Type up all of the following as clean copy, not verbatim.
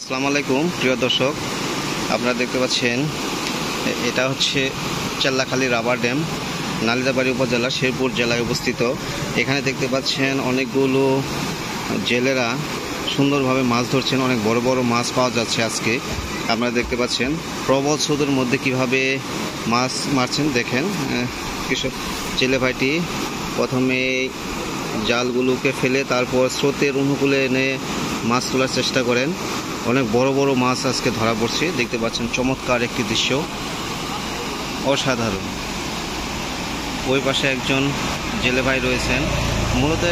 আসসালামু আলাইকুম প্রিয় দর্শক, আপনারা দেখতে পাচ্ছেন এটা হচ্ছে চেল্লাখালী রাবার ড্যাম, নালিতাবাড়ী উপজেলা, শেরপুর জেলায় অবস্থিত। এখানে দেখতে পাচ্ছেন অনেকগুলো জেলেরা সুন্দরভাবে মাছ ধরছেন। অনেক বড় বড় মাছ পাওয়া যাচ্ছে আজকে। আপনারা দেখতে পাচ্ছেন প্রবল স্রোতের মধ্যে কিভাবে মাছ মারছেন দেখেন। কৃষক জেলে ভাইটি প্রথমে জালগুলোকে ফেলে তারপর স্রোতের অনুকূলে এনে মাছ তোলার চেষ্টা করেন। অনেক বড় বড় মাছ আজকে ধরা পড়ছে। দেখতে পাচ্ছেন চমৎকার একটি দৃশ্য, অসাধারণ। ওই পাশে একজন জেলে ভাই রয়েছেন। মূলত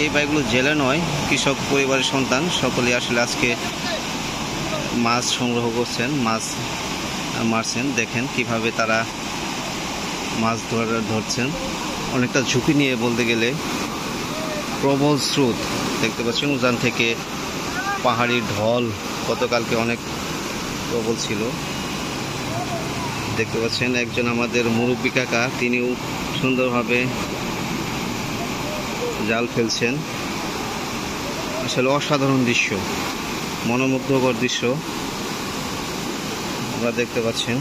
এই ভাইগুলো জেলে নয়, কৃষক পরিবারের সন্তান। সকলেই আসলে আজকে মাছ সংগ্রহ করছেন, মাছ মারছেন। দেখেন কিভাবে তারা মাছ ধরছেন, অনেকটা ঝুঁকি নিয়ে বলতে গেলে। প্রবল স্রোত দেখতে পাচ্ছেন, উজান থেকে পাহাড়ির ঢল গতকালকে অনেক প্রবল ছিল। দেখতে পাচ্ছেন একজন আমাদের মুরব্বী কাকা, তিনিও সুন্দরভাবে জাল ফেলছেন। আসলে অসাধারণ দৃশ্য, মনোমুগ্ধকর দৃশ্য আমরা দেখতে পাচ্ছেন।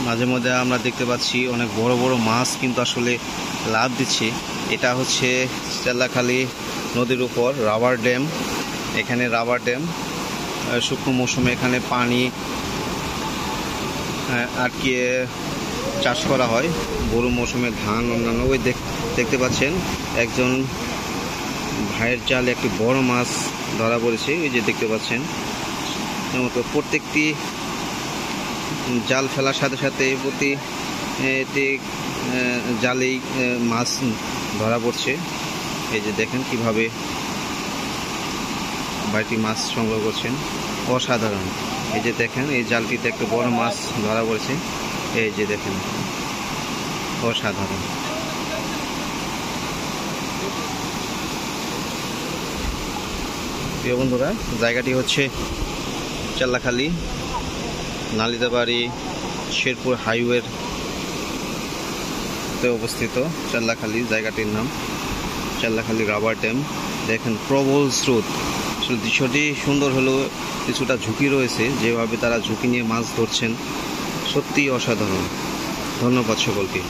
মাঝে মধ্যে আমরা দেখতে পাচ্ছি অনেক বড় বড় মাছ কিন্তু আসলে লাভ দিচ্ছে। এটা হচ্ছে চেল্লাখালী নদীর উপর রাবার ড্যাম। এখানে রাবার ড্যাম শুকনো মৌসুমে এখানে পানি আটকিয়ে চাষ করা হয়, বড় মৌসুমে ধান অন্যান্য। ওই দেখতে পাচ্ছেন একজন ভাইয়ের জালে একটি বড় মাছ ধরা পড়েছে। ওই যে দেখতে পাচ্ছেন, প্রত্যেকটি জাল ফেলার সাথে সাথে প্রতিটি জালেই মাছ ধরা পড়ছে। এই যে দেখেন কিভাবে ভাইটি মাছ সংগ্রহ করছেন, অসাধারণ। এই যে দেখেন এই জালটিতে একটা বড় মাছ ধরা পড়েছে। এই যে দেখেন, অসাধারণ। প্রিয় বন্ধুরা, জায়গাটি হচ্ছে চেল্লাখালী নালিতাবাড়ী শেরপুর হাইওয়ের অবস্থিত চেল্লাখালী, জায়গাটির নাম চেল্লাখালী রাবার ড্যাম। দেখেন প্রবল স্রোত। আসলে দৃশ্যটি সুন্দর হলেও কিছুটা ঝুঁকি রয়েছে। যেভাবে তারা ঝুঁকি নিয়ে মাছ ধরছেন, সত্যিই অসাধারণ। ধন্যবাদ সকলকে।